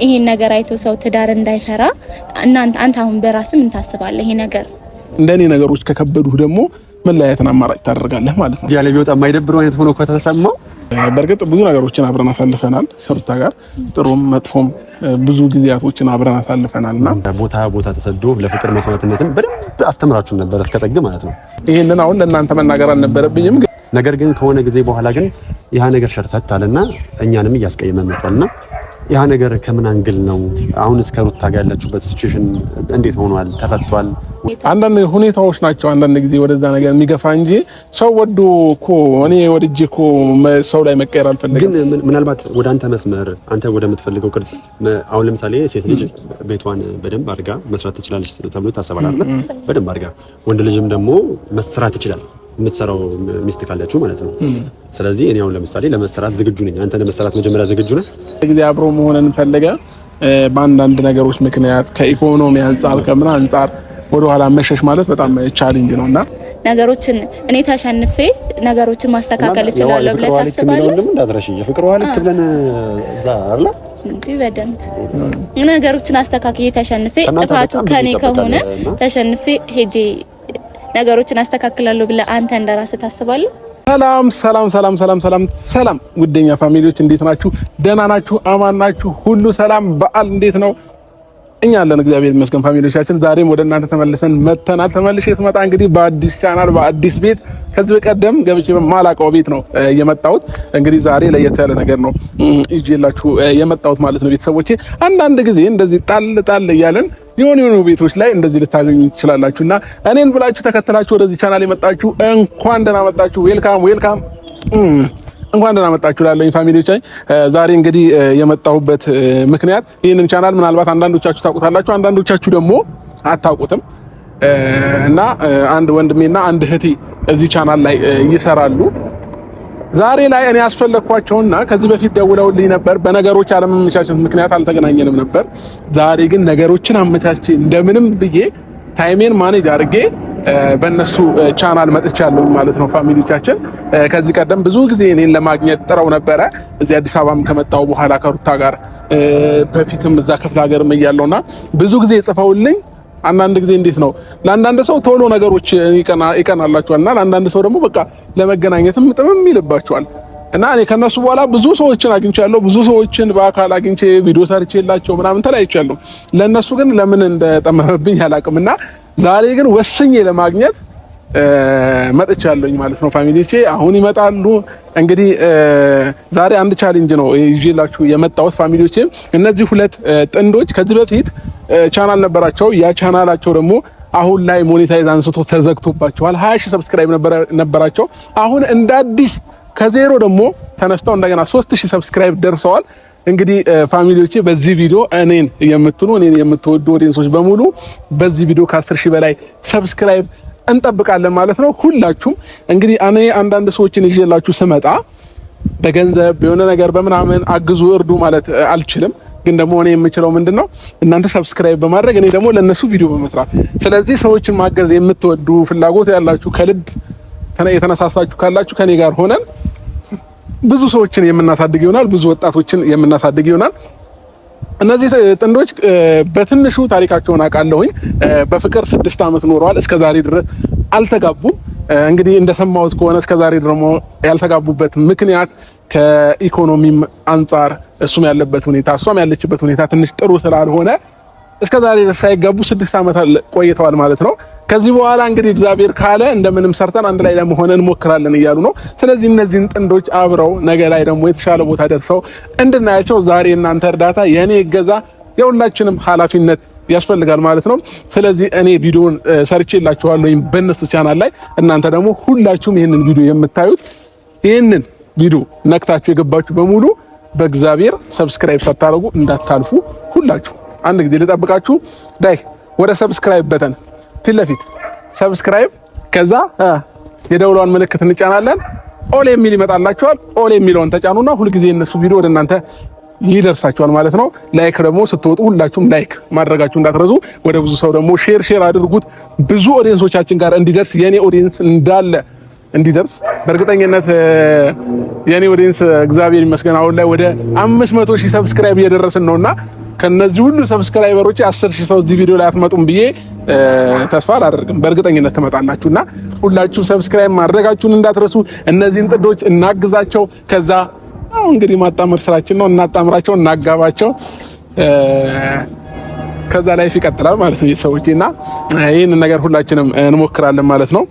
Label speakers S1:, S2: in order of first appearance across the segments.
S1: ይሄን ነገር አይቶ ሰው ትዳር እንዳይፈራ አንተ አሁን በራስህ ምን ታስባለህ? ይሄ ነገር
S2: እንደኔ ነገሮች ከከበዱህ ደግሞ መለያየትን አማራጭ ታደርጋለህ ማለት ነው።
S3: ያለ ቢወጣ የማይደብረው አይነት ሆኖ ከተሰማው
S2: በርግጥ ብዙ ነገሮችን አብረን አሳልፈናል ከሩታ ጋር ጥሩም መጥፎም ብዙ ጊዜያቶችን አብረን አሳልፈናልና
S3: ቦታ ተሰዶ ለፍቅር መስዋዕትነትን በደንብ አስተምራችሁ ነበር እስከ ጠግ ማለት ነው።
S2: ይሄንን አሁን ለእናንተ መናገር አልነበረብኝም።
S3: ነገር ግን ከሆነ ጊዜ በኋላ ግን ያ ነገር ሸርተት አለና እኛንም እያስቀየመን መጥቷልና ያ ነገር ከምን አንግል ነው? አሁን እስከ ሩታ ጋር ያላችሁበት ሲቹዌሽን እንዴት ሆኗል? ተፈቷል?
S2: አንዳንድ ሁኔታዎች ናቸው አንዳንድ ጊዜ ወደዛ ነገር የሚገፋ እንጂ ሰው ወዶ እኮ እኔ ወድጄ እኮ ሰው ላይ መቀየር አልፈልግም።
S3: ግን ምናልባት ወደ አንተ መስመር አንተ ወደምትፈልገው ቅርጽ አሁን ለምሳሌ ሴት ልጅ ቤቷን በደንብ አድርጋ መስራት ትችላለች ተብሎ ታሰባል አይደል? በደንብ አድርጋ ወንድ ልጅም ደግሞ መስራት ይችላል የምትሰራው ሚስት ካለችው ማለት ነው። ስለዚህ እኔ አሁን ለምሳሌ ለመስራት ዝግጁ ነኝ። አንተ ለመስራት መጀመሪያ ዝግጁ ነህ?
S2: ጊዜ አብሮ መሆንን ፈልገ በአንዳንድ ነገሮች ምክንያት ከኢኮኖሚ አንፃር ከምን አንፃር ወደ ኋላ መሸሽ ማለት በጣም ቻሌንጅ ነውና
S1: ነገሮችን እኔ ተሸንፌ ነገሮችን ማስተካከል እችላለሁ ብለህ ታስባለህ?
S3: እንዳትረሺ የፍቅር ዋል ክብለን እዛ አይደል
S1: እንዴ? በደንብ ነገሮችን አስተካክዬ ተሸንፌ ጥፋቱ ከኔ ከሆነ ተሸንፌ ሄጄ ነገሮችን አስተካክላለሁ ብለህ አንተ እንደራስህ ታስባለህ? ሰላም
S2: ውደኛ ፋሚሊዎች እንዴት ናችሁ? ደህና ናችሁ? አማን ናችሁ? ሁሉ ሰላም? በዓል እንዴት ነው? እኛ አለን እግዚአብሔር ይመስገን። ፋሚሊዎቻችን ዛሬም ወደ እናንተ ተመልሰን መተናል። ተመልሼ ስመጣ እንግዲህ በአዲስ ቻናል በአዲስ ቤት ከዚህ በቀደም ገብቼ በማላውቀው ቤት ነው የመጣሁት። እንግዲህ ዛሬ ለየት ያለ ነገር ነው ይዤላችሁ የመጣሁት ማለት ነው። ቤተሰቦቼ አንዳንድ ጊዜ እንደዚህ ጣል እያለን የሆኑ ቤቶች ላይ እንደዚህ ልታገኙ ትችላላችሁና እኔን ብላችሁ ተከትላችሁ ወደዚህ ቻናል የመጣችሁ እንኳን ደህና መጣችሁ። ዌልካም እንኳን ደህና መጣችሁ ላለኝ ፋሚሊዎች። ዛሬ እንግዲህ የመጣሁበት ምክንያት ይህንን ቻናል ምናልባት አንዳንዶቻችሁ ታውቁታላችሁ፣ አንዳንዶቻችሁ ደግሞ አታውቁትም እና አንድ ወንድሜና አንድ እህቴ እዚህ ቻናል ላይ ይሰራሉ። ዛሬ ላይ እኔ ያስፈለኳቸውና ከዚህ በፊት ደውለውልኝ ነበር። በነገሮች አለመመቻቸት ምክንያት አልተገናኘንም ነበር። ዛሬ ግን ነገሮችን አመቻችቼ እንደምንም ብዬ ታይሜን ማኔጅ አድርጌ በእነሱ ቻናል መጥቻለሁ ማለት ነው። ፋሚሊዎቻችን ከዚህ ቀደም ብዙ ጊዜ እኔን ለማግኘት ጥረው ነበረ። እዚህ አዲስ አበባም ከመጣው በኋላ ከሩታ ጋር በፊትም እዛ ክፍለ ሀገርም እያለውና ብዙ ጊዜ ጽፈውልኝ አንዳንድ ጊዜ እንዴት ነው ለአንዳንድ ሰው ቶሎ ነገሮች ይቀናላቸዋልና ለአንዳንድ ሰው ደግሞ በቃ ለመገናኘትም ጥምም ይልባቸዋል። እና እኔ ከነሱ በኋላ ብዙ ሰዎችን አግኝቻለሁ። ብዙ ሰዎችን በአካል አግኝቼ ቪዲዮ ሰርቼላቸው ምናምን ተለያይቻለሁ። ለነሱ ግን ለምን እንደጠመመብኝ አላውቅምና ዛሬ ግን ወስኜ ለማግኘት መጥቻለሁኝ ማለት ነው። ፋሚሊዎቼ አሁን ይመጣሉ። እንግዲህ ዛሬ አንድ ቻሌንጅ ነው ይዤላችሁ የመጣሁት ፋሚሊዎቼ። እነዚህ ሁለት ጥንዶች ከዚህ በፊት ቻናል ነበራቸው። ያ ቻናላቸው ደግሞ አሁን ላይ ሞኔታይዝ አንስቶ ተዘግቶባቸዋል። 20 ሺህ ሰብስክራይብ ነበራቸው። አሁን እንደ አዲስ ከዜሮ ደግሞ ተነስተው እንደገና 3000 ሰብስክራይብ ደርሰዋል። እንግዲህ ፋሚሊዎቼ በዚህ ቪዲዮ እኔን የምትወዱ ኦዲየንሶች በሙሉ በዚህ ቪዲዮ ከ10 ሺህ በላይ ሰብስክራይብ እንጠብቃለን ማለት ነው። ሁላችሁም እንግዲህ እኔ አንዳንድ ሰዎችን ይዤላችሁ ስመጣ በገንዘብ የሆነ ነገር በምናምን አግዙ እርዱ ማለት አልችልም። ግን ደግሞ እኔ የምችለው ምንድነው እናንተ ሰብስክራይብ በማድረግ እኔ ደግሞ ለነሱ ቪዲዮ በመስራት። ስለዚህ ሰዎችን ማገዝ የምትወዱ ፍላጎት ያላችሁ ከልብ የተነሳሳችሁ ካላችሁ ከኔ ጋር ሆነን ብዙ ሰዎችን የምናሳድግ ይሆናል። ብዙ ወጣቶችን የምናሳድግ ይሆናል። እነዚህ ጥንዶች በትንሹ ታሪካቸውን አውቃለሁኝ። በፍቅር 6 ዓመት ኖረዋል። እስከዛሬ ድረስ አልተጋቡም። እንግዲህ እንደሰማሁት ከሆነ እስከዛሬ ደግሞ ያልተጋቡበት ምክንያት ከኢኮኖሚም አንፃር እሱም ያለበት ሁኔታ እሷም ያለችበት ሁኔታ ትንሽ ጥሩ ስላልሆነ እስከዛሬ ድረስ ሳይጋቡ 6 ዓመት ቆይተዋል ማለት ነው። ከዚህ በኋላ እንግዲህ እግዚአብሔር ካለ እንደምንም ሰርተን አንድ ላይ ለመሆን እንሞክራለን እያሉ ነው። ስለዚህ እነዚህን ጥንዶች አብረው ነገ ላይ ደግሞ የተሻለ ቦታ ደርሰው እንድናያቸው ዛሬ እናንተ እርዳታ፣ የኔ እገዛ፣ የሁላችንም ኃላፊነት ያስፈልጋል ማለት ነው። ስለዚህ እኔ ቪዲዮን ሰርቼላችኋለሁ በእነሱ ቻናል ላይ። እናንተ ደግሞ ሁላችሁም ይሄንን ቪዲዮ የምታዩት ይሄንን ቪዲዮ ነክታችሁ የገባችሁ በሙሉ በእግዚአብሔር ሰብስክራይብ ሳታደርጉ እንዳታልፉ። ሁላችሁ አንድ ጊዜ ልጠብቃችሁ። ዳይ ወደ ሰብስክራይብ በተን ፊት ለፊት ሰብስክራይብ፣ ከዛ የደውሏን ምልክት እንጫናለን። ኦል የሚል ይመጣላችኋል። ኦል የሚለውን ተጫኑና ሁልጊዜ እነሱ ቪዲዮ ወደ እናንተ ይደርሳችኋል ማለት ነው። ላይክ ደግሞ ስትወጡ ሁላችሁም ላይክ ማድረጋችሁ እንዳትረሱ። ወደ ብዙ ሰው ደግሞ ሼር አድርጉት። ብዙ ኦዲየንሶቻችን ጋር እንዲደርስ የኔ ኦዲየንስ እንዳለ እንዲደርስ በእርግጠኝነት የኔ ኦዲየንስ እግዚአብሔር ይመስገን አሁን ላይ ወደ 500 ሺህ ሰብስክራይብ እየደረስን ነውና ከነዚህ ሁሉ ሰብስክራይበሮች 10000 ሰው እዚህ ቪዲዮ ላይ አትመጡም ብዬ ተስፋ አላደርግም። በእርግጠኝነት ትመጣላችሁና ሁላችሁም ሰብስክራይብ ማድረጋችሁን እንዳትረሱ። እነዚህን ጥንዶች እናግዛቸው። ከዛ እንግዲህ ማጣመር ስራችን ነው። እናጣምራቸው፣ እናጋባቸው። ከዛ ላይፍ ይቀጥላል ማለት ነው ቤተሰቦቼና ይሄን ነገር ሁላችንም እንሞክራለን ማለት ነው።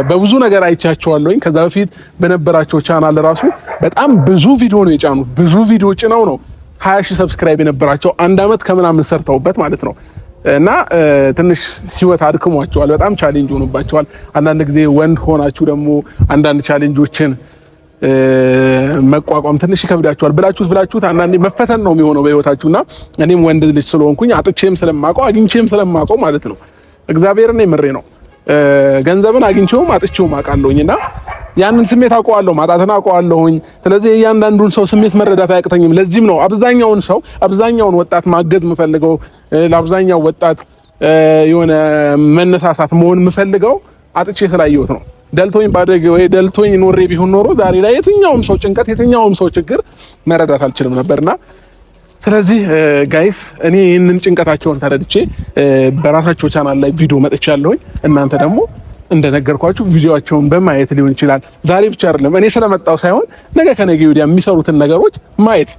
S2: በብዙ ነገር አይቻቸዋለሁኝ። ከዛ በፊት በነበራቸው ቻናል ራሱ በጣም ብዙ ቪዲዮ ነው የጫኑት። ብዙ ቪዲዮ ጭነው ነው 20000 ሰብስክራይብ የነበራቸው 1 አመት ከምናምን ሰርተውበት ማለት ነው። እና ትንሽ ህይወት አድክሟቸዋል። በጣም ቻሌንጅ ሆኖባቸዋል። አንዳንድ ጊዜ ወንድ ሆናችሁ ደግሞ አንዳንድ ቻሌንጆችን መቋቋም ትንሽ ይከብዳችኋል። ብላችሁት አንዳንዴ መፈተን ነው የሚሆነው በህይወታችሁና እኔም ወንድ ልጅ ስለሆንኩኝ አጥቼም ስለማውቀው አግኝቼም ስለማውቀው ማለት ነው እግዚአብሔርን የምሬ ነው ገንዘብን አግኝቼውም አጥቼውም አውቃለሁኝና ያንን ስሜት አውቀዋለሁ፣ ማጣትን አውቀዋለሁኝ። ስለዚህ እያንዳንዱን ሰው ስሜት መረዳት አያቅተኝም። ለዚህም ነው አብዛኛውን ወጣት ማገዝ የምፈልገው፣ ለአብዛኛው ወጣት የሆነ መነሳሳት መሆን የምፈልገው አጥቼ ስላየሁት ነው። ደልቶኝ ባደግ ወይ ደልቶኝ ኖሬ ቢሆን ኖሮ ዛሬ ላይ የትኛውም ሰው ጭንቀት፣ የትኛውም ሰው ችግር መረዳት አልችልም ነበርና ስለዚህ ጋይስ እኔ ይህንን ጭንቀታቸውን ተረድቼ በራሳቸው ቻናል ላይ ቪዲዮ መጥቻለሁኝ። እናንተ ደግሞ እንደነገርኳችሁ ቪዲዮአቸውን በማየት ሊሆን ይችላል። ዛሬ ብቻ አይደለም እኔ ስለመጣው ሳይሆን ነገ ከነገ ወዲያ የሚሰሩትን ነገሮች ማየት።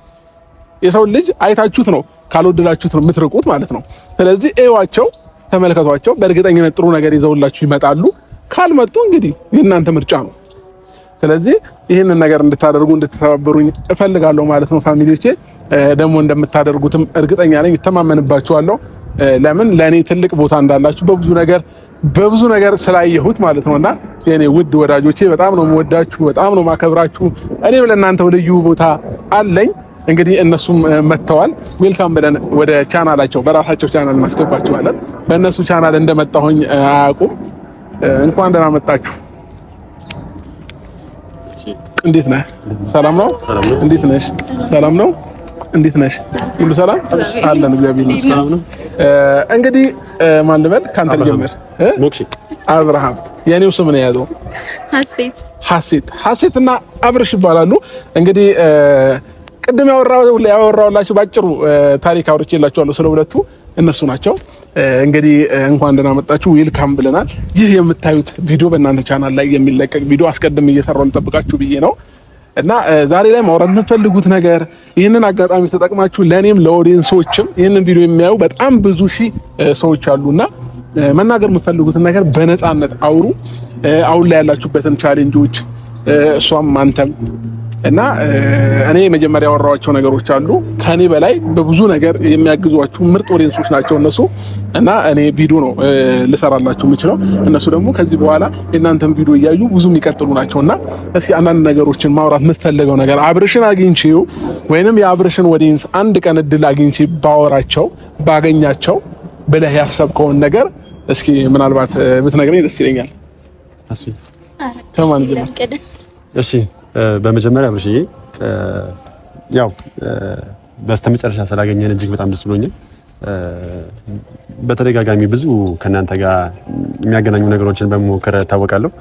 S2: የሰው ልጅ አይታችሁት ነው ካልወደዳችሁት ነው የምትርቁት ማለት ነው። ስለዚህ እዩዋቸው፣ ተመልከቷቸው። በእርግጠኝነት ጥሩ ነገር ይዘውላችሁ ይመጣሉ። ካልመጡ እንግዲህ የእናንተ ምርጫ ነው። ስለዚህ ይህንን ነገር እንድታደርጉ እንድትተባበሩኝ እፈልጋለሁ ማለት ነው። ፋሚሊዎቼ ደግሞ እንደምታደርጉትም እርግጠኛ ነኝ፣ እተማመንባችኋለሁ። ለምን ለኔ ትልቅ ቦታ እንዳላችሁ በብዙ ነገር ስላየሁት ማለት ነውና የኔ ውድ ወዳጆቼ በጣም ነው የምወዳችሁ፣ በጣም ነው ማከብራችሁ። እኔም ለእናንተ ልዩ ቦታ አለኝ። እንግዲህ እነሱም መጥተዋል። ዌልካም ብለን ወደ ቻናላቸው በራሳቸው ቻናል እናስገባችኋለን። በእነሱ ቻናል እንደመጣሁኝ አያውቁም። እንኳን ደህና መጣችሁ። እንዴት ነህ? ሰላም ነው? እንዴት ነሽ? ሰላም ነው? እንዴት ነሽ? ሁሉ ሰላም አለን፣ እግዚአብሔር ይመስገን። እንግዲህ ማን ልበል? ካንተ ልጀምር።
S3: ሞክሺ
S2: አብርሃም የኔው ስም ነው ያዘው። ሀሴትና አብርሽ ይባላሉ። እንግዲህ ቅድም ያወራሁላችሁ ባጭሩ ታሪክ አውርቼላችኋለሁ ስለሁለቱ። እነሱ ናቸው። እንግዲህ እንኳን ደህና መጣችሁ፣ ዌልካም ብለናል። ይህ የምታዩት ቪዲዮ በእናንተ ቻናል ላይ የሚለቀቅ ቪዲዮ አስቀድሜ እየሰራሁ ልጠብቃችሁ ብዬ ነው እና ዛሬ ላይ ማውራት የምትፈልጉት ነገር ይህንን አጋጣሚ ተጠቅማችሁ ለእኔም ለኦዲየንሶችም ይህንን ቪዲዮ የሚያዩ በጣም ብዙ ሺህ ሰዎች አሉና መናገር የምትፈልጉትን ነገር በነፃነት አውሩ። አሁን ላይ ያላችሁበትን ቻሌንጆች እሷም አንተም እና እኔ መጀመሪያ ያወራኋቸው ነገሮች አሉ። ከኔ በላይ በብዙ ነገር የሚያግዟችሁ ምርጥ ኦዲየንሶች ናቸው እነሱ እና እኔ ቪዲዮ ነው ልሰራላችሁ የምችለው። እነሱ ደግሞ ከዚህ በኋላ የእናንተን ቪዲዮ እያዩ ብዙ የሚቀጥሉ ናቸውና እስኪ አንዳንድ ነገሮችን ማውራት የምትፈልገው ነገር አብርሽን አግኝቼው ወይንም የአብርሽን ኦዲየንስ አንድ ቀን እድል አግኝቼ ባገኛቸው ብለህ ያሰብከውን ነገር እስኪ ምናልባት ብትነግረኝ ደስ ይለኛል። ከማን ጀምር?
S3: እሺ በመጀመሪያ አብርሽዬ ያው በስተመጨረሻ ስላገኘን እጅግ በጣም ደስ ብሎኛል። በተደጋጋሚ ብዙ ከናንተ ጋር የሚያገናኙ ነገሮችን በመሞከር ታወቃለሁ።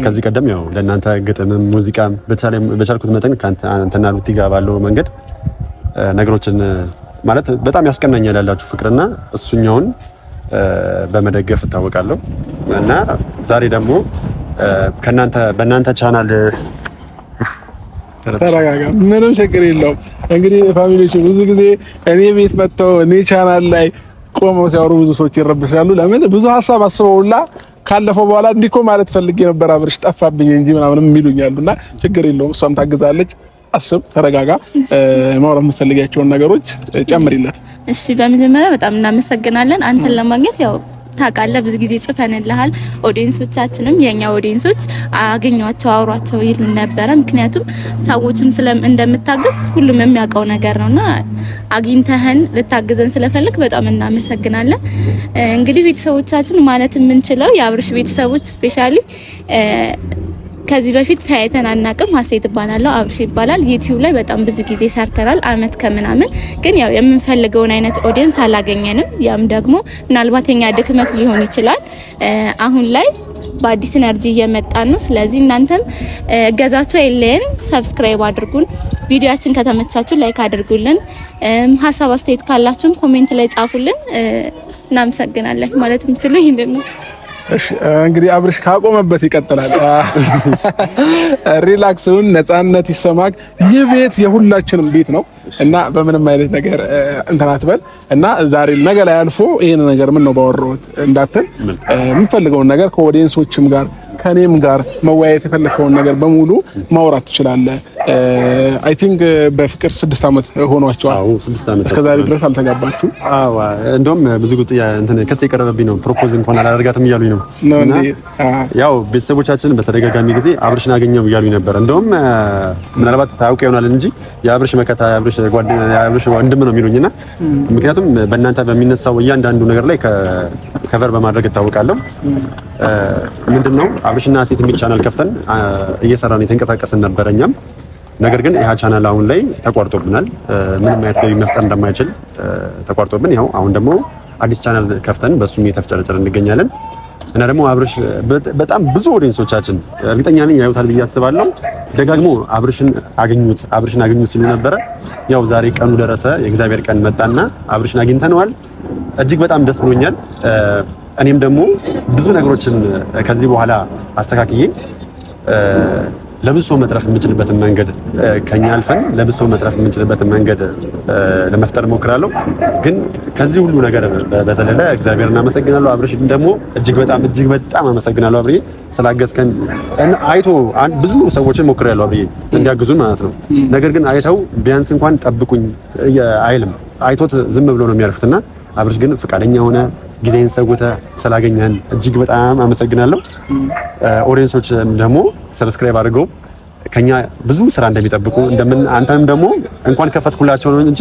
S3: ከዚህ ቀደም ያው ለናንተ ግጥምም ሙዚቃም በቻልኩት መጠን አንተና ሉቲ ጋር ባለው መንገድ ነገሮችን ማለት በጣም ያስቀናኛል ያላችሁ ፍቅርና እሱኛውን በመደገፍ ታወቃለሁ እና ዛሬ ደግሞ በእናንተ ቻናል
S2: ተረጋጋ፣ ምንም ችግር የለውም። እንግዲህ ፋሚሊዎች ብዙ ጊዜ እኔ ቤት መጥተው እኔ ቻናል ላይ ቆመው ሲያወሩ ብዙ ሰዎች ይረብሻሉ። ለምን ብዙ ሀሳብ አስበውላ ካለፈው በኋላ እንዲኮ ማለት ፈልጌ ነበር አብርሽ ጠፋብኝ እንጂ ምናምን የሚሉኛሉና ችግር የለውም። እሷም ታግዛለች። አስብ፣ ተረጋጋ። ማውራት የምትፈልጊያቸውን ነገሮች ጨምሪለት።
S1: እሺ፣ በመጀመሪያ በጣም እናመሰግናለን። አንተን ለማግኘት ያው ታውቃለህ ብዙ ጊዜ ጽፈንልሃል። ኦዲየንሶቻችንም የኛ ኦዲየንሶች አገኟቸው፣ አውሯቸው ይሉን ነበረ። ምክንያቱም ሰዎችን እንደምታግዝ ሁሉም የሚያውቀው ነገር ነውና አግኝተህን ልታግዘን ስለፈልክ በጣም እናመሰግናለን። እንግዲህ ቤተሰቦቻችን ማለት የምንችለው የአብርሽ ቤተሰቦች ስፔሻሊ ከዚህ በፊት ታይተን አናውቅም። ሀሴት እባላለሁ፣ አብርሽ ይባላል። ዩቲዩብ ላይ በጣም ብዙ ጊዜ ሰርተናል፣ አመት ከምናምን። ግን ያው የምንፈልገውን አይነት ኦዲየንስ አላገኘንም። ያም ደግሞ ምናልባት የኛ ድክመት ሊሆን ይችላል። አሁን ላይ በአዲስ ኤነርጂ እየመጣን ነው። ስለዚህ እናንተም እገዛችሁ አይለየን። ሰብስክራይብ አድርጉን። ቪዲዮአችን ከተመቻችሁ ላይክ አድርጉልን። ሀሳብ አስተያየት ካላችሁም ኮሜንት ላይ ጻፉልን። እናመሰግናለን ማለት ምስሉ ይሄንን ነው።
S2: እሺ እንግዲህ አብርሽ ካቆመበት ይቀጥላል። ሪላክስውን ነፃነት ይሰማክ። ይህ ቤት የሁላችንም ቤት ነው እና በምንም አይነት ነገር እንትን አትበል እና ዛሬ ነገ ላይ አልፎ ይሄን ነገር ምን ነው ባወራሁት እንዳትል የምፈልገውን ነገር ከኦዲየንሶችም ጋር ከኔም ጋር መወያየት የፈለከውን ነገር በሙሉ ማውራት ትችላለህ። አይ ቲንክ በፍቅር 6 አመት ሆኗቸዋል።
S3: አዎ 6 አመት
S2: እስከዛሬ ድረስ አልተጋባችሁ?
S3: አዎ እንደውም ብዙ ቁጥያ እንትን ከስተ የቀረበብኝ ነው ፕሮፖዝ እንኳን አላደርጋትም እያሉኝ ነው። ያው ቤተሰቦቻችን በተደጋጋሚ ጊዜ አብርሽን አገኘው እያሉኝ ነበር። እንደውም ምናልባት ታውቂ ይሆናል እንጂ የአብርሽ መከታ የአብርሽ ጓደኛ የአብርሽ ወንድም ነው የሚሉኝና ምክንያቱም በእናንተ በሚነሳው እያንዳንዱ ነገር ላይ ከቨር በማድረግ እታወቃለሁ። ምንድነው አብርሽና ሴት የሚል ቻናል ከፍተን እየሰራን የተንቀሳቀስን ነበረኛም። ነገር ግን ያ ቻናል አሁን ላይ ተቋርጦብናል። ምንም አይነት ገቢ መፍጠር እንደማይችል ተቋርጦብን ይኸው አሁን ደግሞ አዲስ ቻናል ከፍተን በሱም እየተፍጨረጨርን እንገኛለን። እና ደግሞ አብርሽ በጣም ብዙ ኦዲየንሶቻችን እርግጠኛ ነኝ ያዩታል ብዬ አስባለሁ። ደጋግሞ አብርሽን አግኙት ሲሉ ነበረ። ያው ዛሬ ቀኑ ደረሰ። የእግዚአብሔር ቀን መጣና አብርሽን አግኝተነዋል። እጅግ በጣም ደስ ብሎኛል። እኔም ደግሞ ብዙ ነገሮችን ከዚህ በኋላ አስተካክዬ ለብዙ ሰው መትረፍ የምንችልበትን መንገድ ከኛ አልፈን ለብዙ ሰው መትረፍ የምንችልበትን መንገድ ለመፍጠር እሞክራለሁ። ግን ከዚህ ሁሉ ነገር በዘለለ እግዚአብሔርን አመሰግናለሁ። አብርሽን ደግሞ እጅግ በጣም አመሰግናለሁ አብርዬ ስላገዝከን። አይቶ ብዙ ሰዎችን ሞክሬያለሁ አብርዬ እንዲያግዙን ማለት ነው። ነገር ግን አይተው ቢያንስ እንኳን ጠብቁኝ አይልም። አይቶት ዝም ብሎ ነው የሚያልፉትና አብርሽ ግን ፈቃደኛ ሆነ ጊዜን ሰውተ ስላገኘን እጅግ በጣም አመሰግናለሁ። ኦዲየንሶች ደግሞ ሰብስክራይብ አድርገው ከኛ ብዙ ስራ እንደሚጠብቁ አንተም ደግሞ እንኳን ከፈትኩላቸው ነው እንጂ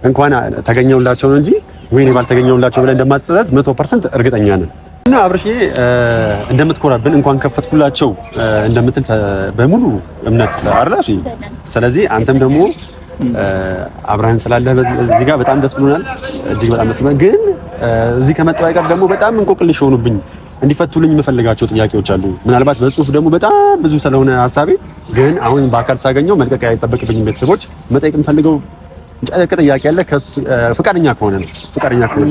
S3: እንኳን ተገኘውላቸው ነው እንጂ ወይኔ ባልተገኘውላቸው ብለን እንደማትጸጸት 100% እርግጠኛ ነን። እና አብርሽ እንደምትኮራብን እንኳን ከፈትኩላቸው እንደምትል በሙሉ እምነት አርላሽ። ስለዚህ አንተም ደግሞ አብርሃም ስላለህ እዚህ ጋር በጣም ደስ ብሎናል። እጅግ በጣም ደስ ብሎናል። ግን እዚህ ከመጣሁ አይቀር ደግሞ በጣም እንቆቅልሽ ሆኑብኝ እንዲፈቱልኝ የምፈልጋቸው ጥያቄዎች አሉ። ምናልባት በጽሁፍ ደግሞ በጣም ብዙ ስለሆነ ሀሳቤ ግን አሁን በአካል ሳገኘው መልቀቂያ አይጠበቅብኝም። ቤተሰቦች መጠየቅ የምፈልገው ጥያቄ ያለ ፈቃደኛ ከሆነ ነው። ፈቃደኛ ከሆነ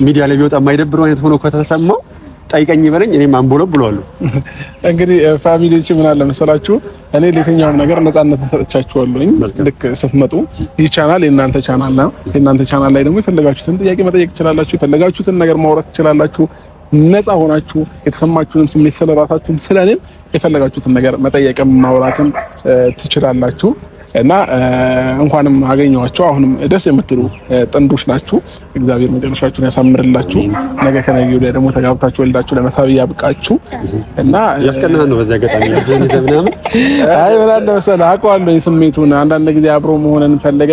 S3: ሚዲያ ላይ ቢወጣ የማይደብረው አይነት ሆኖ ከተሰማው ጠይቀኝ ይበለኝ። እኔም አንቦለብ ብሏል። እንግዲህ ፋሚሊዎች ምን አለ መሰላችሁ እኔ ለየትኛውም ነገር ነፃነት ተሰጥቻችኋለሁኝ። ልክ ስትመጡ ይህ ቻናል የእናንተ ቻናል ነው። የእናንተ ቻናል ላይ ደግሞ የፈለጋችሁትን ጥያቄ መጠየቅ ትችላላችሁ። የፈለጋችሁትን ነገር ማውራት ትችላላችሁ። ነፃ ሆናችሁ የተሰማችሁንም ስሜት ስለራሳችሁም ስለኔም የፈለጋችሁትን ነገር መጠየቅም ማውራትም ትችላላችሁ። እና እንኳንም አገኘኋቸው። አሁንም ደስ የምትሉ ጥንዶች ናችሁ። እግዚአብሔር መጨረሻችሁን ያሳምርላችሁ። ነገ ከነገ ወዲያ ደግሞ ተጋብታችሁ ወልዳችሁ ለመሳብ ያብቃችሁ። እና ያስቀናህ ነው። በዚህ አጋጣሚ ዘብናም ምን አለ መሰለህ አውቀዋለሁ ስሜቱን። አንዳንድ ጊዜ አብሮ መሆንን ፈልገ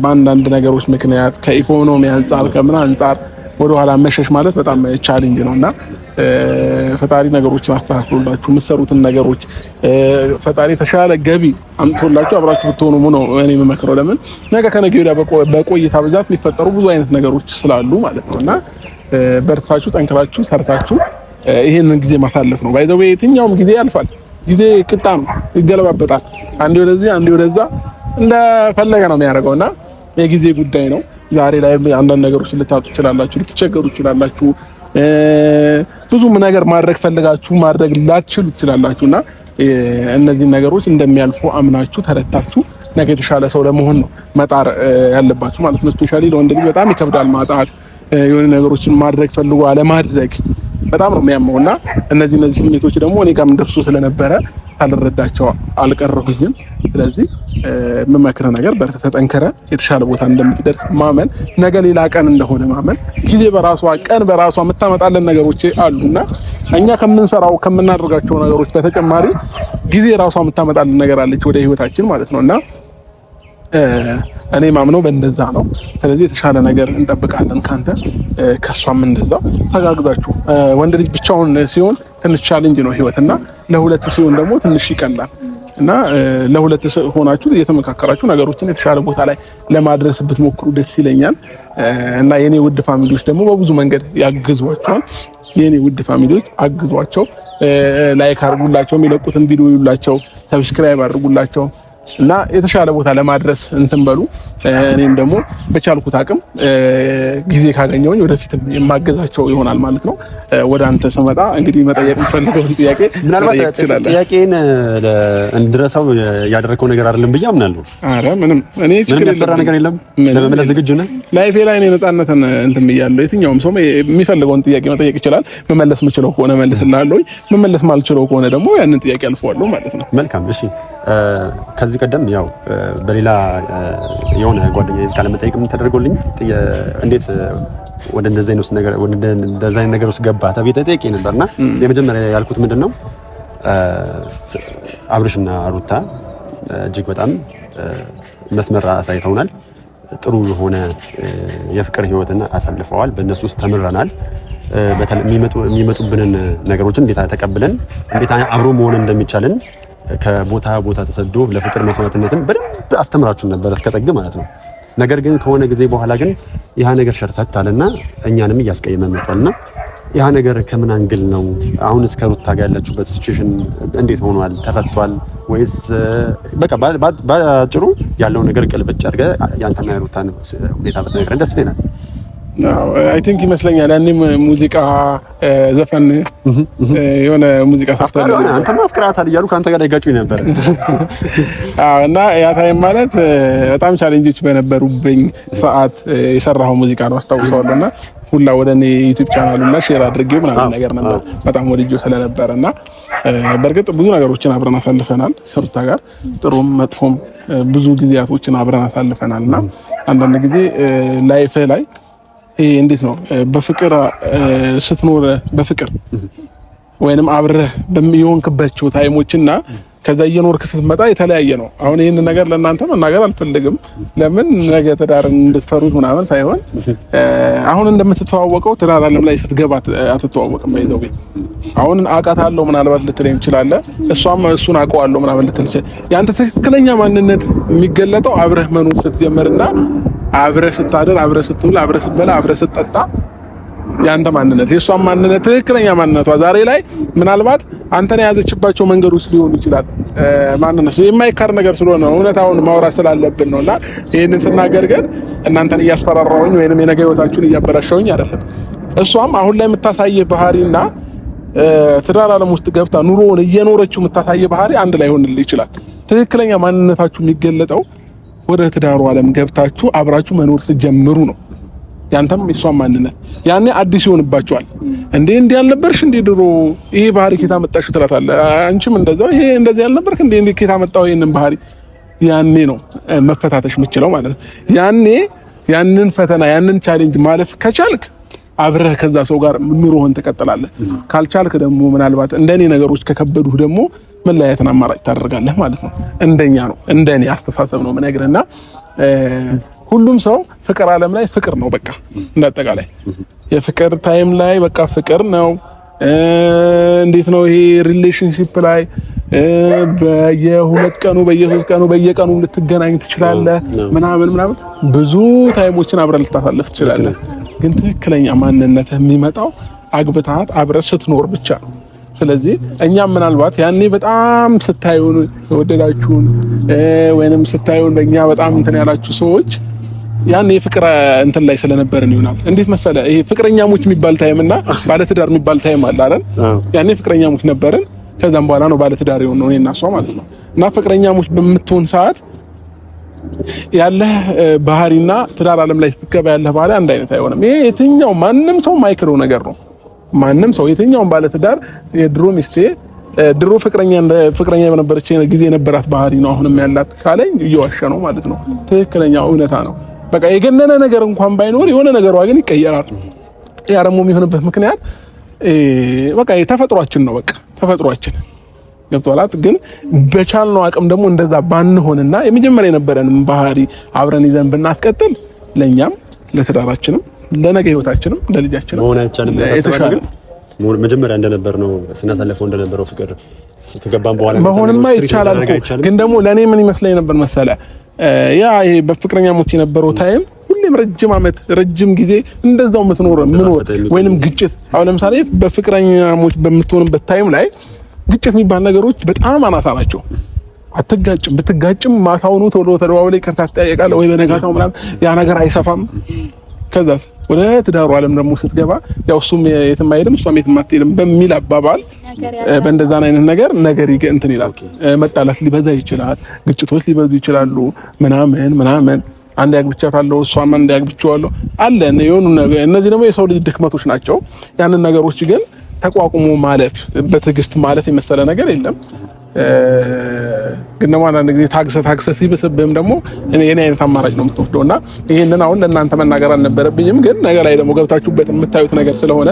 S3: በአንዳንድ ነገሮች ምክንያት ከኢኮኖሚ አንፃር ከምን አንፃር ወደኋላ መሸሽ ማለት በጣም ቻሌንጅ ነውና ፈጣሪ ነገሮችን አስተካክሎላችሁ የምትሰሩትን ነገሮች ፈጣሪ ተሻለ ገቢ አምጥቶላችሁ አብራችሁ ብትሆኑ ነው እኔ የምመክረው። ለምን ነገ ከነገ ወዲያ በቆይታ ብዛት ሊፈጠሩ ብዙ አይነት ነገሮች ስላሉ ማለት ነውና በርታችሁ ጠንክራችሁ ሰርታችሁ ይሄንን ጊዜ ማሳለፍ ነው። ባይዘው የትኛውም ጊዜ ያልፋል። ጊዜ ቅጣ ነው፣ ይገለባበጣል። አንዴ ወደዚህ አንዴ ወደዛ እንደፈለገ ነው የሚያደርገውና የጊዜ ጉዳይ ነው። ዛሬ ላይ አንዳንድ ነገሮች ልታጡ ትችላላችሁ፣ ልትቸገሩ ትችላላችሁ። ብዙም ነገር ማድረግ ፈልጋችሁ ማድረግ ላትችሉ ትችላላችሁና እነዚህ ነገሮች እንደሚያልፉ አምናችሁ ተረታችሁ ነገ የተሻለ ሰው ለመሆን ነው መጣር ያለባችሁ ማለት ነው። ስፔሻሊ ለወንድ ልጅ በጣም ይከብዳል ማጣት፣ የሆነ ነገሮችን ማድረግ ፈልጎ አለማድረግ በጣም ነው የሚያመውና እነዚህ ስሜቶች ደግሞ እኔ ጋርም ደርሶ ስለነበረ አልረዳቸው አልቀረሁኝም። ስለዚህ የምመክረው ነገር በርተ ተጠንከረ የተሻለ ቦታ እንደምትደርስ ማመን፣ ነገ ሌላ ቀን እንደሆነ ማመን፣ ጊዜ በራሷ ቀን በራሷ የምታመጣለን ነገሮች አሉና እኛ ከምንሰራው ከምናደርጋቸው ነገሮች በተጨማሪ ጊዜ ራሷ የምታመጣለን ነገር አለች ወደ ህይወታችን ማለት ነውና እኔ ማምነው በእንደዛ ነው። ስለዚህ የተሻለ ነገር እንጠብቃለን ካንተ ከሷም እንደዛው ተጋግዛችሁ። ወንድ ልጅ ብቻውን ሲሆን ትንሽ ቻሌንጅ ነው ህይወትና ለሁለት ሲሆን ደግሞ ትንሽ ይቀላል እና ለሁለት ሆናችሁ እየተመካከራችሁ ነገሮችን የተሻለ ቦታ ላይ ለማድረስ ብትሞክሩ ደስ ይለኛል። እና የኔ ውድ ፋሚሊዎች ደግሞ በብዙ መንገድ ያግዟቸዋል።
S2: የኔ ውድ ፋሚሊዎች አግዟቸው፣ ላይክ አድርጉላቸው፣ የሚለቁትን ቪዲዮ ይዩላቸው፣ ሰብስክራይብ አድርጉላቸው እና የተሻለ ቦታ ለማድረስ እንትን በሉ። እኔም ደግሞ በቻልኩት አቅም ጊዜ ካገኘሁኝ ወደፊትም የማገዛቸው ይሆናል ማለት ነው። ወደ አንተ ስመጣ እንግዲህ መጠየቅ የምፈልገውን ጥያቄ
S3: ምናልባት ጥያቄን እንድረሳው ያደረከው ነገር አይደለም ብዬ አምናለሁ።
S2: ኧረ ምንም እኔ ችግር
S3: ነገር የለም። ለመመለስ ዝግጁ ነህ?
S2: ላይፌ ላይ እኔ ነፃነትን እንትን ብያለሁ። የትኛውም ሰው የሚፈልገውን ጥያቄ መጠየቅ ይችላል። መመለስ የምችለው ከሆነ መልስልሃለሁ፣ መመለስ ማልችለው ከሆነ ደግሞ ያንን ጥያቄ አልፈዋለሁ ማለት ነው።
S3: መልካም እሺ። ከዚህ ቀደም ያው በሌላ የሆነ ጓደኛዬ ቃለ መጠይቅ ተደርጎልኝ እንዴት ወደ እንደዚህ አይነት ነገር ውስጥ ገባ ተብዬ ተጠይቄ ነበርና የመጀመሪያ ያልኩት ምንድነው አብርሽና ሩታ እጅግ በጣም መስመር አሳይተውናል። ጥሩ የሆነ የፍቅር ህይወትን አሳልፈዋል። በእነሱ ውስጥ ተምረናል። የሚመጡብንን ነገሮችን እንዴት ተቀብለን እንዴት አብሮ መሆን እንደሚቻልን ከቦታ ቦታ ተሰዶ ለፍቅር መስዋዕትነትን በደንብ አስተምራችሁን ነበር እስከ ጥግ ማለት ነው። ነገር ግን ከሆነ ጊዜ በኋላ ግን ያ ነገር ሸርተት አለና እኛንም እያስቀየመን መጥቷልና ያ ነገር ከምን አንግል ነው? አሁን እስከ ሩታ ጋር ያላችሁበት ሲቹዌሽን እንዴት ሆኗል? ተፈቷል ወይስ በቃ ባጭሩ ያለው ነገር ቀልበጭ አድርገህ ያንተና የሩታን ሁኔታ በተነገረን ደስ ይለናል።
S2: አይ ቲንክ ይመስለኛል ያኔም ሙዚቃ ዘፈን የሆነ ሙዚቃ ሳፍታለ
S3: አንተ ማፍቅራታል እያሉ ካንተ ጋር ይጋጩኝ ነበር።
S2: እና ያ ታይም ማለት በጣም ቻሌንጆች በነበሩብኝ ሰዓት የሰራው ሙዚቃ ነው አስታውሰዋለሁና ሁላ ወደ እኔ ዩቲዩብ ቻናል እና ሼር አድርጌው ምናምን ነገር ነበር በጣም ወድጄው ስለነበረና በርግጥ ብዙ ነገሮችን አብረን አሳልፈናል ከሩታ ጋር ጥሩም መጥፎም ብዙ ጊዜያቶችን አብረን አሳልፈናልና አንዳንድ ጊዜ ላይፍ ላይ ይሄ እንዴት ነው በፍቅር ስትኖር በፍቅር ወይንም አብረህ በሚሆንክባቸው ታይሞችና ከዛ እየኖርክ ስትመጣ የተለያየ ነው። አሁን ይሄን ነገር ለእናንተ መናገር አልፈልግም። ለምን ነገ ትዳርን እንድትፈሩት ምናምን ሳይሆን አሁን እንደምትተዋወቀው ትዳር ዓለም ላይ ስትገባ አትተዋወቅም። ባይዘው አሁን አውቃታለሁ ምናልባት ልትለኝ ትችላለህ። እሷም እሱን አውቀዋለሁ ምናምን ልትል ያንተ ትክክለኛ ማንነት የሚገለጠው አብረህ መኖር ስትጀምርና አብረህ ስታደር፣ አብረህ ስትውል፣ አብረህ ስትበላ፣ አብረህ ስትጠጣ ያንተ ማንነት የሷም ማንነት ትክክለኛ ማንነቷ ዛሬ ላይ ምናልባት አንተን የያዘችባቸው መንገዶች ሊሆኑ ይችላል። ማንነት የማይካር ነገር ስለሆነ እውነታውን ማውራት ስላለብን ነውና ይሄንን ስናገር ግን እናንተን እያስፈራራሁኝ ወይንም የነገ ህይወታችሁን እያበላሻሁኝ አይደለም። እሷም አሁን ላይ የምታሳየው ባህሪና ትዳር ዓለም ውስጥ ገብታ ኑሮውን እየኖረችው የምታሳየው ባህሪ አንድ ላይ ሆንልህ ይችላል። ትክክለኛ ማንነታችሁ የሚገለጠው ወደ ትዳሩ ዓለም ገብታችሁ አብራችሁ መኖር ስትጀምሩ ነው። ያንተም የሷም ማንነት ያኔ አዲስ ይሆንባቸዋል። እንዴ ያልነበርሽ እንዴ ድሮ ይሄ ባህሪ ከታ መጣሽ ትላታለህ። አንቺም እንደዛው ይሄ እንደዚህ ያልነበርክ እንዴ ከታ መጣው ይሄንን ባህሪ ያኔ ነው መፈታተሽ የምችለው ማለት ነው። ያንን ፈተና ያንን ቻሌንጅ ማለፍ ከቻልክ አብረህ ከዛ ሰው ጋር ኑሮህን ትቀጥላለህ። ካልቻልክ ደግሞ ምናልባት እንደኔ ነገሮች ከከበዱህ ደግሞ መለያየትን አማራጭ ታደርጋለህ ማለት ነው። እንደኔ አስተሳሰብ ነው የምነግርህና ሁሉም ሰው ፍቅር ዓለም ላይ ፍቅር ነው በቃ እንዳጠቃላይ የፍቅር ታይም ላይ በቃ ፍቅር ነው። እንዴት ነው ይሄ ሪሌሽንሺፕ ላይ በየ2 ቀኑ በየ3 ቀኑ በየቀኑ ልትገናኝ ትችላለህ ምናምን ብዙ ታይሞችን አብረህ ልታሳልፍ ትችላለህ። ግን ትክክለኛ ማንነት የሚመጣው አግብታት አብረህ ስትኖር ብቻ ነው። ስለዚህ እኛም ምናልባት ያኔ በጣም ስታዩን የወደዳችሁን ወይንም ስታዩን በእኛ በጣም እንትን ያላችሁ ሰዎች ያኔ ፍቅር እንትን ላይ ስለነበርን ይሆናል። እንዴት መሰለ ይሄ ፍቅረኛሞች የሚባል ታይም እና ባለትዳር የሚባል ታይም አለ አይደል? ያኔ ፍቅረኛሞች ነበርን። ከዛም በኋላ ነው ባለትዳር የሆነው እኔና እሷ ማለት ነው። እና ፍቅረኛሞች በምትሆን ሰዓት ያለህ ባህሪና ትዳር ዓለም ላይ ስትገባ ያለህ ባህሪ አንድ አይነት አይሆንም። ይሄ የትኛው ማንም ሰው ማይክረው ነገር ነው። ማንም ሰው የትኛውን ባለትዳር የድሮ ሚስቴ ድሮ ፍቅረኛ በነበረች ጊዜ የነበራት ባህሪ ነው አሁንም ያላት ካለኝ እየዋሸ ነው ማለት ነው። ትክክለኛ እውነታ ነው። በቃ የገነነ ነገር እንኳን ባይኖር የሆነ ነገሯ ግን ይቀየራል። ያ ደግሞ የሚሆንበት ምክንያት በቃ ተፈጥሯችን ነው። በቃ ተፈጥሯችን ገብቶላል። ግን በቻልነው አቅም ደግሞ እንደዛ ባንሆንና የመጀመሪያ የነበረን ባህሪ አብረን ይዘን ብናስቀጥል ለኛም ለትዳራችንም ለነገ ህይወታችንም ለልጃችንም
S3: መሆን አይቻልም። መጀመሪያ እንደነበር ነው ስናሳልፈው እንደነበረው ፍቅር ከተገባን በኋላ
S2: መሆንማ ይቻላል እኮ። ግን ደግሞ ለኔ ምን ይመስለኝ ነበር መሰለ ያ ይሄ በፍቅረኛሞች የነበረው ታይም ሁሌ ሁሌም ረጅም ጊዜ እንደዛው ምትኖር ወይንም ግጭት አሁን ለምሳሌ በፍቅረኛሞች በምትሆንበት ታይም ላይ ግጭት የሚባል ነገሮች በጣም አናሳ ናቸው። አትጋጭም፣ ብትጋጭም ማታውኑ ቶሎ ተደዋውለህ ይቅርታ ትጠይቃለህ ወይ በነጋታው ምናምን ያ ነገር አይሰፋም። ከዛስ ወደ ትዳሩ ዓለም ደግሞ ስትገባ ያው እሱም የትም አይሄድም እሷም የትም አትሄድም በሚል አባባል በእንደዛ አይነት ነገር እንትን ይላል። መጣላት ሊበዛ ይችላል፣ ግጭቶች ሊበዙ ይችላሉ ምናምን አንድ ያግብቻታለሁ እሷም አንድ ያግብቻለሁ አለ የሆኑ ነገር። እነዚህ ደግሞ የሰው ልጅ ድክመቶች ናቸው። ያንን ነገሮች ግን ተቋቁሞ ማለፍ በትዕግስት ማለፍ የመሰለ ነገር የለም። ግን ደግሞ አንዳንድ ጊዜ ታግሰ ሲብስብህም ደግሞ እኔ አይነት አማራጭ ነው የምትወስደው እና ይሄንን አሁን ለእናንተ መናገር አልነበረብኝም። ግን ነገ ላይ ደግሞ ገብታችሁበት የምታዩት ነገር ስለሆነ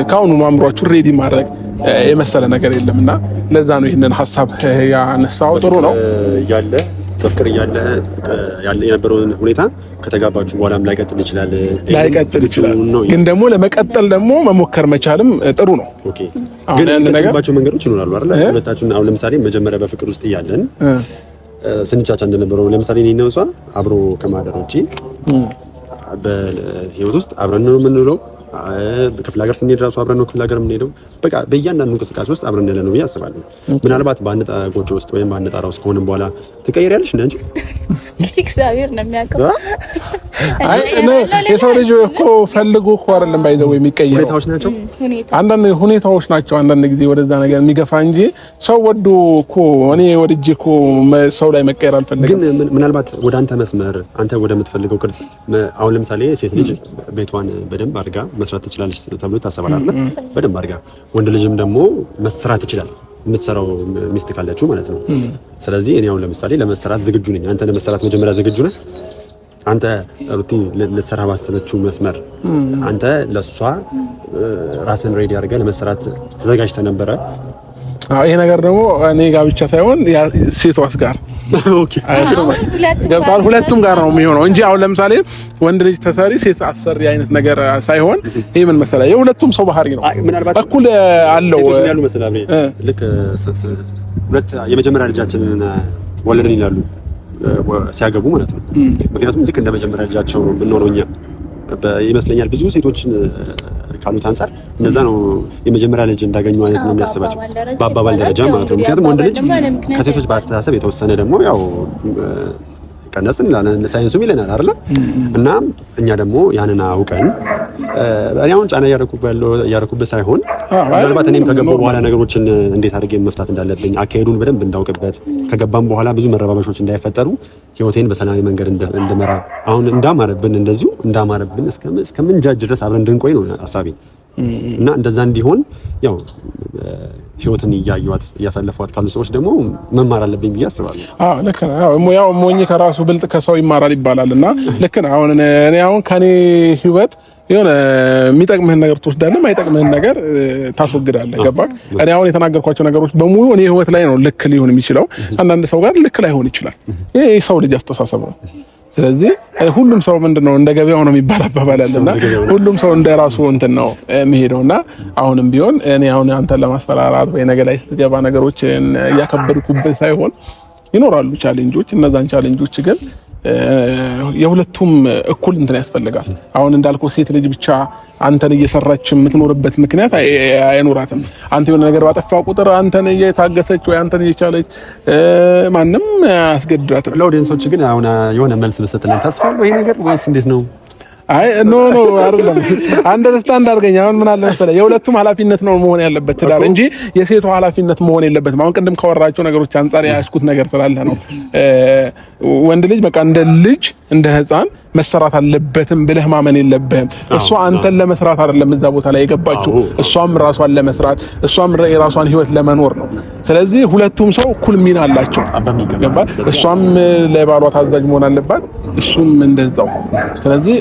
S2: ከአሁኑ ማምሯችሁ ሬዲ ማድረግ የመሰለ ነገር የለምና ለዛ ነው ይሄንን ሀሳብ ያነሳው። ጥሩ ነው
S3: ያለ በፍቅር ያለ የነበረውን ሁኔታ ከተጋባችሁ በኋላም ላይቀጥል ይችላል።
S2: ግን ደግሞ ለመቀጠል ደግሞ መሞከር መቻልም ጥሩ ነው።
S3: ኦኬ ግን የምትባቸው መንገዶች ይኖራሉ አይደል? ሁለታችሁን አሁን ለምሳሌ መጀመሪያ በፍቅር ውስጥ እያለን ስንቻቻ እንደነበረው ለምሳሌ እኔ እና እሷ አብሮ ከማደር ውጪ በህይወት ውስጥ አብረን ነው የምንውለው። በክፍለ ሀገር ስንሄድ ራሱ አብረን ነው ክፍለ ሀገር የምንሄደው። በቃ በእያንዳንዱ እንቅስቃሴ ውስጥ አብረን ያለ ነው ብዬ አስባለሁ። ምናልባት በአንድ ጎጆ ውስጥ ወይም በአንድ ጣራ ውስጥ ከሆነም በኋላ ትቀየሪያለሽ እንደ አንቺ
S1: እግዚአብሔር ነው የሚያውቀው።
S2: አይ የሰው ልጅ እኮ ፈልጎ እኮ አይደለም ባይዘው የሚቀየረው
S3: ሁኔታዎች ናቸው።
S2: አንዳንድ ሁኔታዎች ናቸው አንዳንድ ጊዜ ወደዛ ነገር የሚገፋ እንጂ ሰው ወዶ እኮ እኔ ወድጄ እኮ ሰው ላይ መቀየር አልፈልግም።
S3: ግን ምናልባት ወደ አንተ መስመር አንተ ወደምትፈልገው ቅርጽ አሁን ለምሳሌ ሴት ልጅ ቤቷን በደንብ አድርጋ መስራት ትችላለች ተብሎ ታሰባል አይደል? በደንብ አድርጋ ወንድ ልጅም ደግሞ መስራት ይችላል የምትሰራው ሚስት ካለችው ማለት ነው። ስለዚህ እኔ አሁን ለምሳሌ ለመሰራት ዝግጁ ነኝ። አንተ ለመሰራት መጀመሪያ ዝግጁ ነህ? አንተ ሩቲ ለሰራ ባሰበችው መስመር አንተ ለሷ ራስን ሬዲ አድርገህ ለመሰራት ተዘጋጅተህ ነበረ?
S2: ይሄ ነገር ደግሞ እኔ ጋር ብቻ ሳይሆን ሴቷስ ጋር ኦኬ ገብቷል። ሁለቱም ጋር ነው የሚሆነው እንጂ አሁን ለምሳሌ ወንድ ልጅ ተሰሪ ሴት አሰሪ አይነት ነገር ሳይሆን ይሄ ምን መሰለህ የሁለቱም ሰው ባህሪ ነው። እኩል አለው
S3: ያሉ መሰለህ ልክ ሁለት የመጀመሪያ ልጃችንን ወለድን ይላሉ ሲያገቡ ማለት ነው። ምክንያቱም ልክ እንደ መጀመሪያ ልጃቸው የምንሆነው እኛ ይመስለኛል ብዙ ሴቶችን ካሉት አንፃር እንደዛ ነው የመጀመሪያ ልጅ እንዳገኙ አይነት ነው የሚያስባቸው በአባባል ደረጃ ማለት ነው። ምክንያቱም ወንድ ልጅ ከሴቶች በአስተሳሰብ የተወሰነ ደግሞ ያው ቀነስን ሳይንሱም ይለናል አይደል? እና እኛ ደግሞ ያንን አውቀን እኔ አሁን ጫና እያደረኩበት ሳይሆን ምናልባት እኔም ከገባሁ በኋላ ነገሮችን እንዴት አድርጌ መፍታት እንዳለብኝ አካሄዱን በደንብ እንዳውቅበት ከገባም በኋላ ብዙ መረባበሾች እንዳይፈጠሩ ህይወቴን በሰላማዊ መንገድ እንድመራ አሁን እንዳማረብን እስከምንጃጅ ድረስ አብረን እንድንቆይ ነው ሀሳቤ። እና እንደዛ እንዲሆን ያው ህይወትን እያሳለፏት ካሉ ሰዎች ደግሞ መማር አለብኝ ብዬ አስባለሁ።
S2: ልክ ነው። ያው ሞኝ ከራሱ ብልጥ ከሰው ይማራል ይባላልና ልክ ነው። አሁን ከኔ ህይወት የሆነ የሚጠቅምህን ነገር ትወስዳለህ፣ የማይጠቅምህን ነገር ታስወግዳለህ። ገባህ? እኔ አሁን የተናገርኳቸው ነገሮች በሙሉ እኔ ህይወት ላይ ነው ልክ ሊሆን የሚችለው፣ አንዳንድ ሰው ጋር ልክ ላይሆን ይችላል። ይሄ ሰው ልጅ አስተሳሰብ ነው። ስለዚህ ሁሉም ሰው ምንድነው እንደ ገበያው ነው የሚባል አባባል አለና ሁሉም ሰው እንደ ራሱ እንትን ነው የሚሄደውና አሁንም ቢሆን እኔ አሁን አንተን ለማስፈራራት ወይ ነገ ላይ ስትገባ ነገሮችን እያከበድኩበት ሳይሆን ይኖራሉ ቻሌንጆች። እነዛን ቻሌንጆች ግን የሁለቱም እኩል እንትን ያስፈልጋል። አሁን እንዳልከው ሴት ልጅ ብቻ አንተን እየሰራች የምትኖርበት ምክንያት አይኖራትም። አንተ የሆነ ነገር ባጠፋ ቁጥር አንተን እየታገሰች ወይ አንተን እየቻለች ማንም አያስገድዳትም።
S3: ለኦዲየንሶች ግን አሁን የሆነ መልስ መስጠትልን ታስፋለሁ ይሄ ነገር ወይስ እንዴት ነው?
S2: አይ ኖ አይደለም። አንደርስታንድ አድርገኝ። አሁን ምን አለ መሰለህ የሁለቱም ኃላፊነት ነው መሆን ያለበት ትዳር እንጂ የሴቷ ኃላፊነት መሆን የለበትም። አሁን ቅድም ካወራቸው ነገሮች አንፃር ያስኩት ነገር ስላለ ነው። ወንድ ልጅ በቃ እንደ ልጅ እንደ ሕፃን መሰራት አለበትም ብለህ ማመን የለብህም። እሷ አንተን ለመስራት አይደለም እዛ ቦታ ላይ የገባችው፣ እሷም ራሷን ለመስራት እሷም የራሷን ህይወት ለመኖር ነው። ስለዚህ ሁለቱም ሰው እኩል ሚና አላቸው። እሷም ለባሏ ታዛዥ መሆን አለባት፣ እሱም እንደዛው። ስለዚህ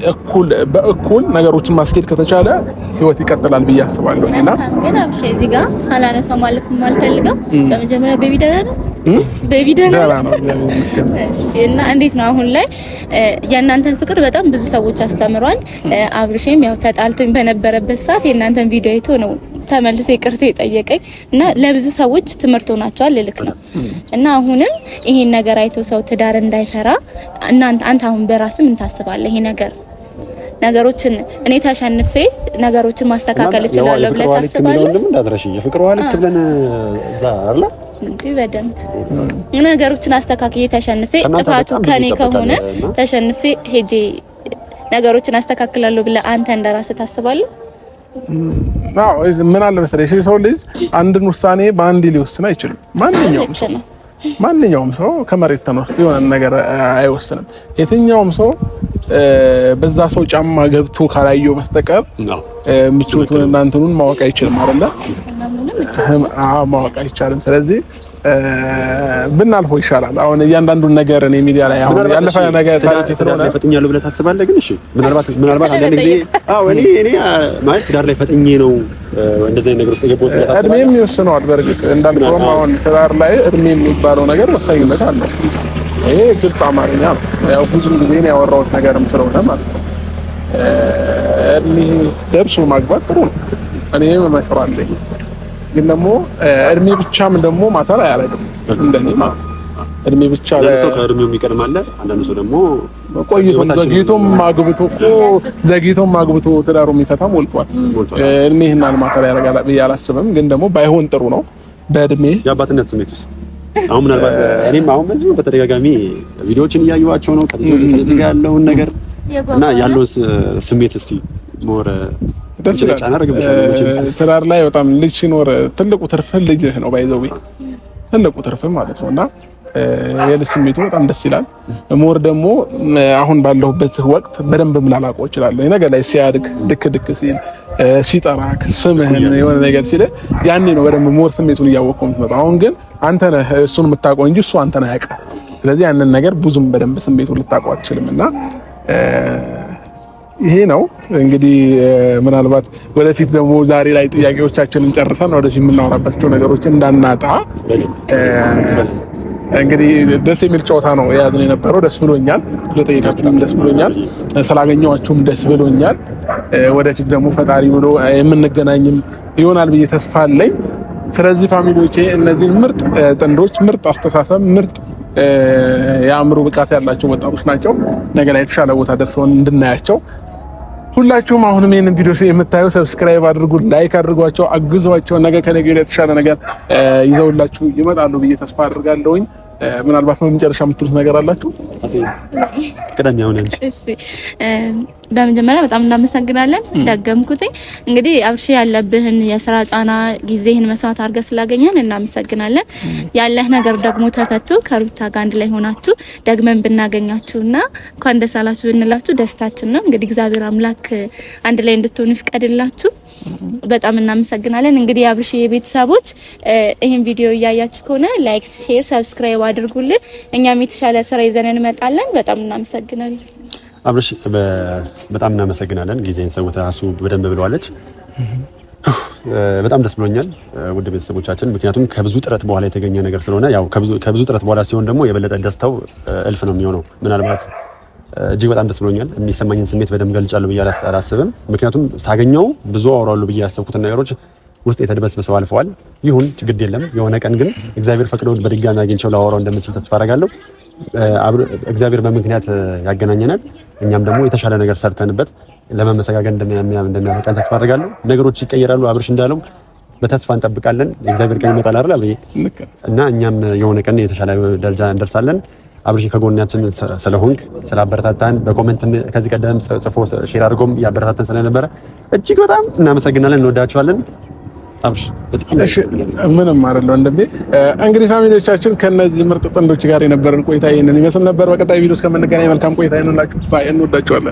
S2: በእኩል ነገሮችን ማስኬድ ከተቻለ ህይወት ይቀጥላል ብዬ አስባለሁ። እና
S1: ግን አብሽ እዚህ ጋር ሳላነሳው ማለፍ የማልፈልገው በመጀመሪያ ቤቢ ደህና ነው? ቤቢ ደህና ነው። እሺ። እና እንዴት ነው አሁን ላይ የእናንተን ፍቅር በጣም ብዙ ሰዎች አስተምሯል። አብርሽም ያው ተጣልቶኝ በነበረበት ሰዓት የእናንተን ቪዲዮ አይቶ ነው ተመልሶ ይቅርታ የጠየቀኝ እና ለብዙ ሰዎች ትምህርት ሆናቸዋል ልልክ ነው። እና አሁንም ይሄን ነገር አይቶ ሰው ትዳር እንዳይፈራ አንተ አሁን በራስህ ምን ታስባለህ? ይሄ ነገሮችን እኔ ተሸንፌ ነገሮችን ማስተካከል እችላለሁ ብለህ ታስባለህ?
S3: እንደምን እንዳትረሺ የፍቅር ውሃ ልክ ብለን እዛ አይደል
S1: እንዴ በደንብ ነገሮችን አስተካክዬ ተሸንፌ ጥፋቱ ከኔ ከሆነ ተሸንፌ ሄጄ ነገሮችን አስተካክላለሁ ብለህ አንተ እንደራስህ ታስባለህ?
S2: አዎ ምን አለ መሰለሽ ሰው ልጅ አንድን ውሳኔ በአንድ ሊወስን አይችልም። ማንኛውም ሰው ከመሬት ተነስቶ የሆነ ነገር አይወስንም። የትኛውም ሰው በዛ ሰው ጫማ ገብቶ ካላየው በስተቀር ምቾቱን እናንተኑን ማወቅ አይችልም አይደለ? ማወቅ አይቻልም። ስለዚህ ብናልፈው ይሻላል። አሁን እያንዳንዱን ነገር እኔ ሚዲያ ላይ አሁን ያለፈ ነገር ታሪክ ስለሆነ
S3: ፈጥኛለሁ ብለህ ታስባለህ? ግን እሺ ምናልባት አንዳንድ ጊዜ እኔ ማለት ትዳር ላይ ፈጥኜ ነው እንደዚህ አይነት ነገር ውስጥ የገባሁት ብለህ ታስባለህ?
S2: እድሜም ይወስነዋል። በእርግጥ እንዳልከውም አሁን ትዳር ላይ እድሜ የሚባለው ነገር ወሳኝነት አለው። ይሄ ግልጽ አማርኛ ነው። ያው ብዙም ጊዜ ነው ያወራሁት ነገርም ስለሆነ ማለት ነው። እድሜ ደርሶ ማግባት ጥሩ ነው። እኔም እመክራለሁ። ግን ደግሞ እድሜ ብቻም ደግሞ ማተር አያደርግም እንደኔ ማለት ነው። እድሜ ብቻ
S3: ለሰው ከእድሜው የሚቀድም አለ። አንዳንድ ሰው ደግሞ ዘግይቶም አግብቶ ትዳሩ የሚፈታ ሞልቷል። እድሜህን ማተር ያደርጋል ብዬ አላስብም። ግን ደግሞ ባይሆን ጥሩ ነው። በእድሜ የአባትነት ስሜት ውስጥ አሁን ምናልባት እኔም አሁን በተደጋጋሚ ቪዲዮዎችን እያየኋቸው ነው ከልጅ ጋር ያለውን ነገር እና ያለውን ስሜት እስቲ ሞር
S2: ደስ ይላል። ትዳር ላይ በጣም ልጅ ሲኖር ትልቁ ትርፍ ልጅህ ነው። ባይዘው ትልቁ ትርፍ ማለት ነውና የልጅ ስሜቱ በጣም ደስ ይላል። ሞር ደግሞ አሁን ባለሁበት ወቅት በደንብ ምላላቆ ይችላል። ነገ ላይ ሲያድግ ድክ ሲል ሲጠራክ ስምህን የሆነ ነገር ሲል ያኔ ነው በደንብ ሞር ስሜቱን እያወቀው የምትመጣው። አሁን ግን አንተ ነህ እሱን የምታውቀው እንጂ እሱ አንተን አያውቅም። ስለዚህ ያንን ነገር ብዙም በደንብ ስሜቱን ልታውቀው አትችልምና ይሄ ነው እንግዲህ። ምናልባት ወደፊት ደግሞ ዛሬ ላይ ጥያቄዎቻችንን ጨርሰን ወደፊት የምናወራባቸው ነገሮች እንዳናጣ እንግዲህ ደስ የሚል ጨዋታ ነው የያዝነው የነበረው። ደስ ብሎኛል፣ ስለጠየቃችሁም ደስ ብሎኛል፣ ስላገኘኋችሁም ደስ ብሎኛል። ወደፊት ደግሞ ፈጣሪ ብሎ የምንገናኝም ይሆናል ብዬ ተስፋ አለኝ። ስለዚህ ፋሚሊዎቼ እነዚህ ምርጥ ጥንዶች፣ ምርጥ አስተሳሰብ፣ ምርጥ የአእምሮ ብቃት ያላቸው ወጣቶች ናቸው። ነገ ላይ የተሻለ ቦታ ደርሰው እንድናያቸው ሁላችሁም አሁንም ይሄንን ቪዲዮ የምታዩ ሰብስክራይብ አድርጉ፣ ላይክ አድርጓቸው፣ አግዟቸው። ነገ ከነገ ወዲያ የተሻለ ነገር ይዘውላችሁ ይመጣሉ ብዬ ተስፋ አድርጋለሁኝ። ምናልባት በመጨረሻ የምትሉት ነገር አላችሁ?
S3: ቅደም ያው ነኝ።
S1: እሺ በመጀመሪያ በጣም እናመሰግናለን። ደገምኩት እንግዲህ አብርሽ ያለብህን የስራ ጫና ጊዜህን መስዋዕት አድርገህ ስላገኘን እናመሰግናለን። ያለህ ነገር ደግሞ ተፈቶ ከሩታ ጋር አንድ ላይ ሆናችሁ ደግመን ብናገኛችሁና እንኳን ደስ አላችሁ ብንላችሁ ደስታችን ነው። እንግዲህ እግዚአብሔር አምላክ አንድ ላይ እንድትሆኑ ይፍቀድላችሁ። በጣም እናመሰግናለን። እንግዲህ አብርሽ የቤተሰቦች ይሄን ቪዲዮ እያያችሁ ከሆነ ላይክ፣ ሼር፣ ሰብስክራይብ አድርጉልን። እኛም የተሻለ ስራ ይዘን እንመጣለን። በጣም እናመሰግናለን።
S3: አብርሽ በጣም እናመሰግናለን። ጊዜን ሰውተህ አሱ በደንብ ብለዋለች። በጣም ደስ ብሎኛል ውድ ቤተሰቦቻችን፣ ምክንያቱም ከብዙ ጥረት በኋላ የተገኘ ነገር ስለሆነ ያው ከብዙ ጥረት በኋላ ሲሆን ደግሞ የበለጠ ደስታው እልፍ ነው የሚሆነው። ምናልባት እጅግ በጣም ደስ ብሎኛል። የሚሰማኝን ስሜት በደንብ ገልጫለሁ ብዬ አላስብም። ምክንያቱም ሳገኘው ብዙ አወራለሁ ብዬ ያሰብኩትን ነገሮች ውስጥ የተደበሰበው አልፈዋል። ይሁን ግድ የለም። የሆነ ቀን ግን እግዚአብሔር ፈቅዶ በድጋሚ አግኝቼው ላወራው እንደምችል ተስፋ አደርጋለሁ። እግዚአብሔር በምክንያት ያገናኘናል። እኛም ደግሞ የተሻለ ነገር ሰርተንበት ለመመሰጋገን እንደሚያበቃን ተስፋ አደርጋለሁ። ነገሮች ይቀየራሉ። አብርሽ እንዳለው በተስፋ እንጠብቃለን። የእግዚአብሔር ቀን ይመጣል አይደል አብይ? እና እኛም የሆነ ቀን የተሻለ ደረጃ እንደርሳለን። አብርሽ ከጎናችን ስለሆንክ ስላበረታታን፣ በኮሜንት ከዚህ ቀደም ጽፎ ሼር አድርጎም ያበረታታን ስለነበረ እጅግ በጣም እናመሰግናለን። እንወዳችኋለን። አብርሽ
S2: እሺ፣ ምንም አይደለም እንደም እንግዲህ ፋሚሊዎቻችን ከነዚህ ምርጥ ጥንዶች ጋር የነበረን ቆይታ ይሄንን ይመስል ነበር። በቀጣይ ቪዲዮ እስከምንገናኝ መልካም ቆይታ ይሁንላችሁ። ባይ። እንወዳችኋለን።